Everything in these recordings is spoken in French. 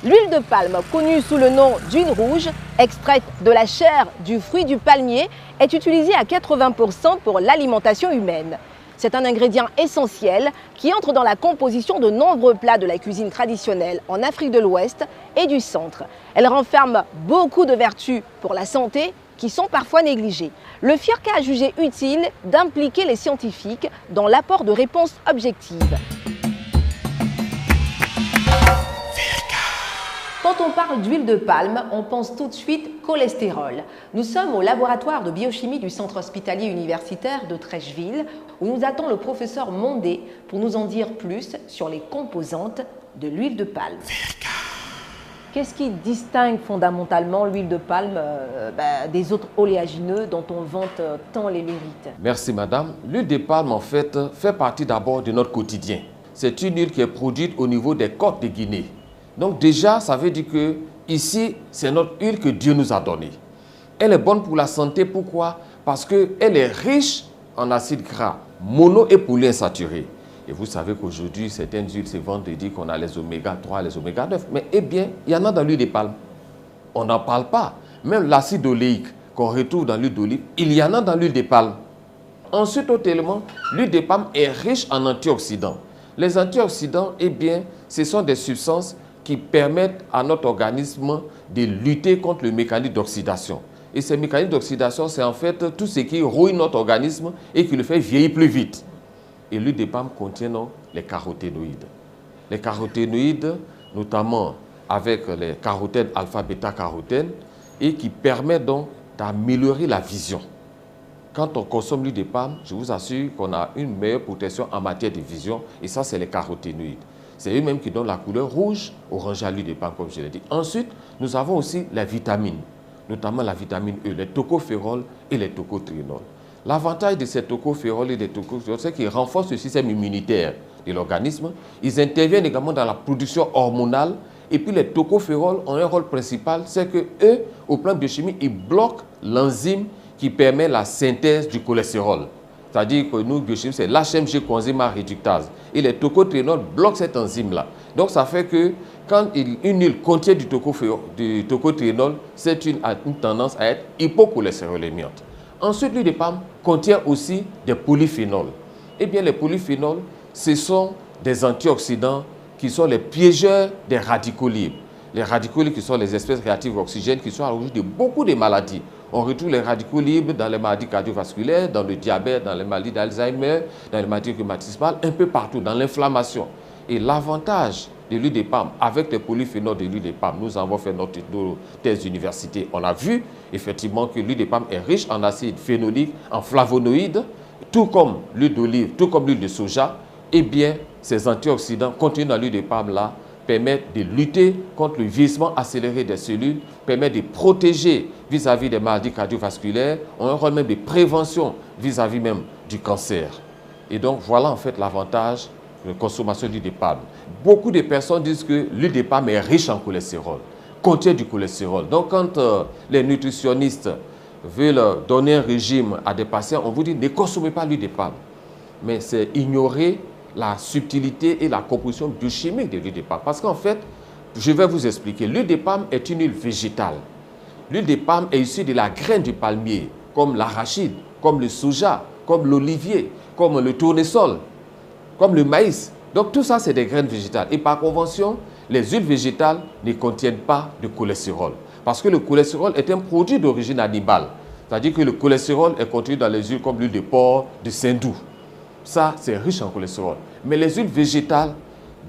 L'huile de palme, connue sous le nom d'huile rouge, extraite de la chair du fruit du palmier, est utilisée à 80% pour l'alimentation humaine. C'est un ingrédient essentiel qui entre dans la composition de nombreux plats de la cuisine traditionnelle en Afrique de l'Ouest et du Centre. Elle renferme beaucoup de vertus pour la santé qui sont parfois négligées. Le FIRCA a jugé utile d'impliquer les scientifiques dans l'apport de réponses objectives. Quand on parle d'huile de palme, on pense tout de suite cholestérol. Nous sommes au laboratoire de biochimie du Centre hospitalier universitaire de Treichville, où nous attend le professeur Mondé pour nous en dire plus sur les composantes de l'huile de palme. Qu'est-ce qui distingue fondamentalement l'huile de palme des autres oléagineux dont on vante tant les mérites? Merci madame. L'huile de palme en fait partie d'abord de notre quotidien. C'est une huile qui est produite au niveau des côtes de Guinée. Donc déjà, ça veut dire que ici, c'est notre huile que Dieu nous a donnée. Elle est bonne pour la santé, pourquoi? Parce qu'elle est riche en acides gras, mono et polyinsaturés. Et vous savez qu'aujourd'hui, certaines huiles se vendent et disent qu'on a les oméga 3, les oméga 9. Mais eh bien, il y en a dans l'huile de palme. On n'en parle pas. Même l'acide oléique qu'on retrouve dans l'huile d'olive, il y en a dans l'huile de palme. Ensuite, autre élément, l'huile de palme est riche en antioxydants. Les antioxydants, eh bien, ce sont des substances qui permettent à notre organisme de lutter contre le mécanisme d'oxydation. Et ces mécanismes d'oxydation, c'est en fait tout ce qui rouille notre organisme et qui le fait vieillir plus vite. Et l'huile de palme contient donc les caroténoïdes. Les caroténoïdes, notamment avec les carotènes alpha-bêta-carotènes, et qui permettent donc d'améliorer la vision. Quand on consomme l'huile de palme, je vous assure qu'on a une meilleure protection en matière de vision, et ça, c'est les caroténoïdes. C'est eux-mêmes qui donnent la couleur rouge, orange à l'huile de palme, comme je l'ai dit. Ensuite, nous avons aussi les vitamines, notamment la vitamine E, les tocophérols et les tocotrienols. L'avantage de ces tocophérols et des tocophérols, c'est qu'ils renforcent le système immunitaire de l'organisme. Ils interviennent également dans la production hormonale. Et puis les tocophérols ont un rôle principal, c'est que eux, au plan biochimique, ils bloquent l'enzyme qui permet la synthèse du cholestérol. C'est-à-dire que nous, biochimistes, c'est l'HMG coenzyme A réductase. Et les tocotrienols bloquent cette enzyme-là. Donc, ça fait que quand une huile contient du tocotrienol, c'est une tendance à être hypocholestérolémiante. Ensuite, l'huile de palme contient aussi des polyphénols. Eh bien, les polyphénols, ce sont des antioxydants qui sont les piégeurs des radicaux libres. Les radicaux libres qui sont les espèces réactives oxygènes qui sont à l'origine de beaucoup de maladies. On retrouve les radicaux libres dans les maladies cardiovasculaires, dans le diabète, dans les maladies d'Alzheimer, dans les maladies rhumatismales, un peu partout, dans l'inflammation. Et l'avantage de l'huile de palme avec les polyphénols de l'huile de palme, nous avons fait notre thèse d'université. On a vu effectivement que l'huile de palme est riche en acide phénolique, en flavonoïdes, tout comme l'huile d'olive, tout comme l'huile de soja. Eh bien, ces antioxydants contenus dans l'huile de palme-là permettent de lutter contre le vieillissement accéléré des cellules, permettent de protéger vis-à-vis des maladies cardiovasculaires, ont un rôle même de prévention vis-à-vis même du cancer. Et donc, voilà en fait l'avantage de la consommation d'huile de palme. Beaucoup de personnes disent que l'huile de palme est riche en cholestérol, contient du cholestérol. Donc, quand les nutritionnistes veulent donner un régime à des patients, on vous dit ne consommez pas l'huile de palme. Mais c'est ignorer la subtilité et la composition biochimique de l'huile de palme. Parce qu'en fait, je vais vous expliquer, l'huile de palme est une huile végétale. L'huile de palme est issue de la graine du palmier, comme l'arachide, comme le soja, comme l'olivier, comme le tournesol, comme le maïs. Donc tout ça, c'est des graines végétales. Et par convention, les huiles végétales ne contiennent pas de cholestérol. Parce que le cholestérol est un produit d'origine animale. C'est-à-dire que le cholestérol est contenu dans les huiles comme l'huile de porc, de saindoux. Ça, c'est riche en cholestérol. Mais les huiles végétales,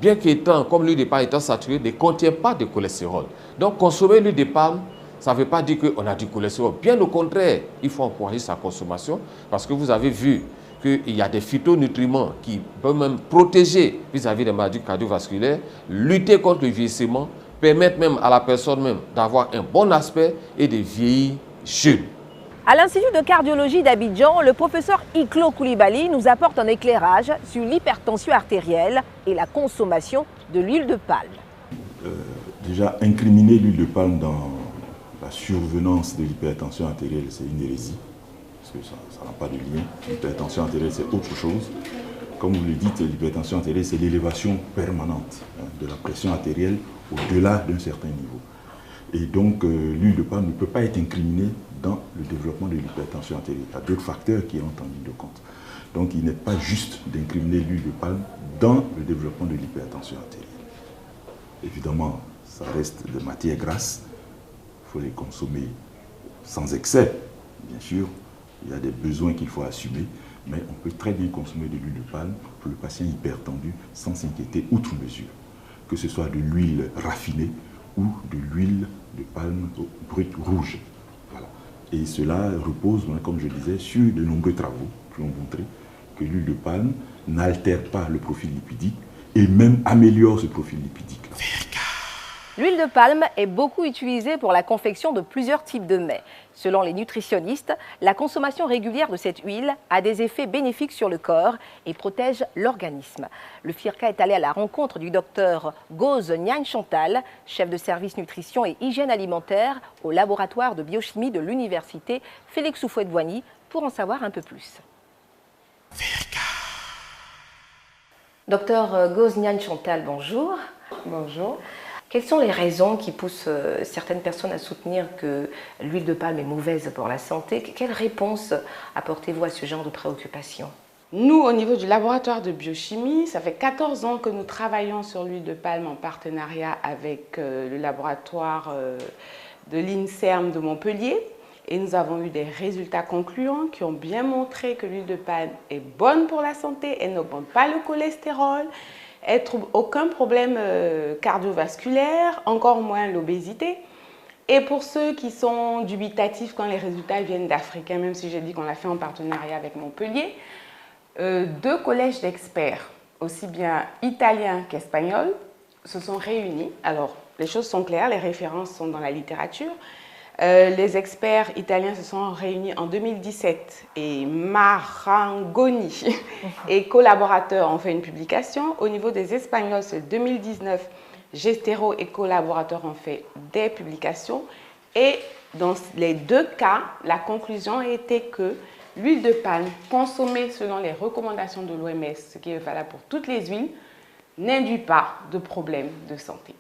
bien qu'étant, comme l'huile de palme étant saturée, ne contiennent pas de cholestérol. Donc, consommer l'huile de palme, ça ne veut pas dire qu'on a du cholestérol. Bien au contraire, il faut encourager sa consommation parce que vous avez vu qu'il y a des phytonutriments qui peuvent même protéger vis-à-vis des maladies cardiovasculaires, lutter contre le vieillissement, permettre même à la personne même d'avoir un bon aspect et de vieillir jeune. À l'Institut de cardiologie d'Abidjan, le professeur Iklo Koulibaly nous apporte un éclairage sur l'hypertension artérielle et la consommation de l'huile de palme. Déjà, incriminer l'huile de palme dans la survenance de l'hypertension artérielle, c'est une hérésie, parce que ça n'a pas de lien. L'hypertension artérielle, c'est autre chose. comme vous le dites, l'hypertension artérielle, c'est l'élévation permanente de la pression artérielle au-delà d'un certain niveau. Et donc, l'huile de palme ne peut pas être incriminée dans le développement de l'hypertension artérielle. Il y a d'autres facteurs qui rentrent en ligne de compte. Donc, il n'est pas juste d'incriminer l'huile de palme dans le développement de l'hypertension artérielle. Évidemment, ça reste de matières grasses. Il faut les consommer sans excès, bien sûr. Il y a des besoins qu'il faut assumer. Mais on peut très bien consommer de l'huile de palme pour le patient hypertendu sans s'inquiéter outre mesure. Que ce soit de l'huile raffinée ou de l'huile de palme brute rouge. Voilà. Et cela repose, comme je disais, sur de nombreux travaux qui ont montré que l'huile de palme n'altère pas le profil lipidique et même améliore ce profil lipidique. L'huile de palme est beaucoup utilisée pour la confection de plusieurs types de mets. Selon les nutritionnistes, la consommation régulière de cette huile a des effets bénéfiques sur le corps et protège l'organisme. Le FIRCA est allé à la rencontre du docteur Gauze Niagne Chantal, chef de service nutrition et hygiène alimentaire au laboratoire de biochimie de l'université Félix Houphouët-Boigny pour en savoir un peu plus. Docteur Gauze Niagne Chantal, bonjour. Bonjour. Quelles sont les raisons qui poussent certaines personnes à soutenir que l'huile de palme est mauvaise pour la santé? Quelle réponse apportez-vous à ce genre de préoccupation? Nous, au niveau du laboratoire de biochimie, ça fait 14 ans que nous travaillons sur l'huile de palme en partenariat avec le laboratoire de l'INSERM de Montpellier. Et nous avons eu des résultats concluants qui ont bien montré que l'huile de palme est bonne pour la santé, elle n'augmente pas le cholestérol, elle ne trouve aucun problème cardiovasculaire, encore moins l'obésité. Et pour ceux qui sont dubitatifs quand les résultats viennent d'Afrique, même si j'ai dit qu'on l'a fait en partenariat avec Montpellier, 2 collèges d'experts, aussi bien italiens qu'espagnols, se sont réunis. Alors, les choses sont claires, les références sont dans la littérature. Les experts italiens se sont réunis en 2017 et Marangoni et collaborateurs ont fait une publication. Au niveau des Espagnols, c'est 2019, Gestero et collaborateurs ont fait des publications. Et dans les 2 cas, la conclusion a été que l'huile de palme consommée selon les recommandations de l'OMS, ce qui est valable pour toutes les huiles, n'induit pas de problème de santé.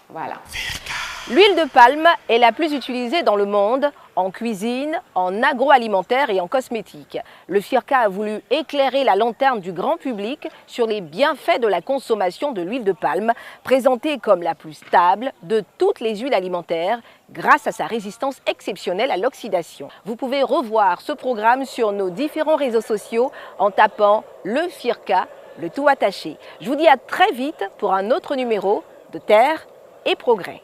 Voilà. L'huile de palme est la plus utilisée dans le monde, en cuisine, en agroalimentaire et en cosmétique. Le FIRCA a voulu éclairer la lanterne du grand public sur les bienfaits de la consommation de l'huile de palme, présentée comme la plus stable de toutes les huiles alimentaires grâce à sa résistance exceptionnelle à l'oxydation. Vous pouvez revoir ce programme sur nos différents réseaux sociaux en tapant le FIRCA, le tout attaché. Je vous dis à très vite pour un autre numéro de Terre et Progrès.